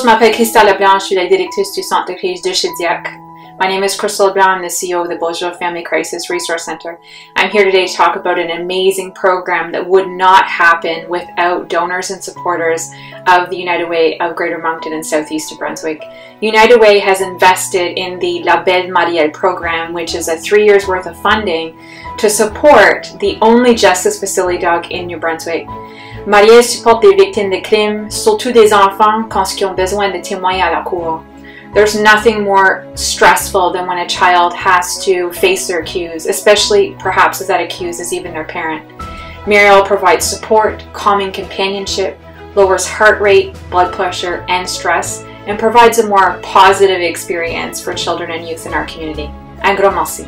je m'appelle Crystal Leblanc, je suis la directrice du centre de crise de Shediac. My name is Crystal Leblanc, I'm the CEO of the Beaujeu Family Crisis Resource Center. I'm here today to talk about an amazing program that would not happen without donors and supporters of the United Way of Greater Moncton and Southeast New Brunswick. United Way has invested in the La Belle Marielle program, which is a 3 years worth of funding to support the only justice facility dog in New Brunswick. Marielle supporte des victimes de crimes, surtout des enfants, quand ils ont besoin de témoins à la cour. There's nothing more stressful than when a child has to face their accused, especially perhaps if that accused is even their parent. Marielle provides support, calming companionship, lowers heart rate, blood pressure, and stress, and provides a more positive experience for children and youth in our community. Un grand merci.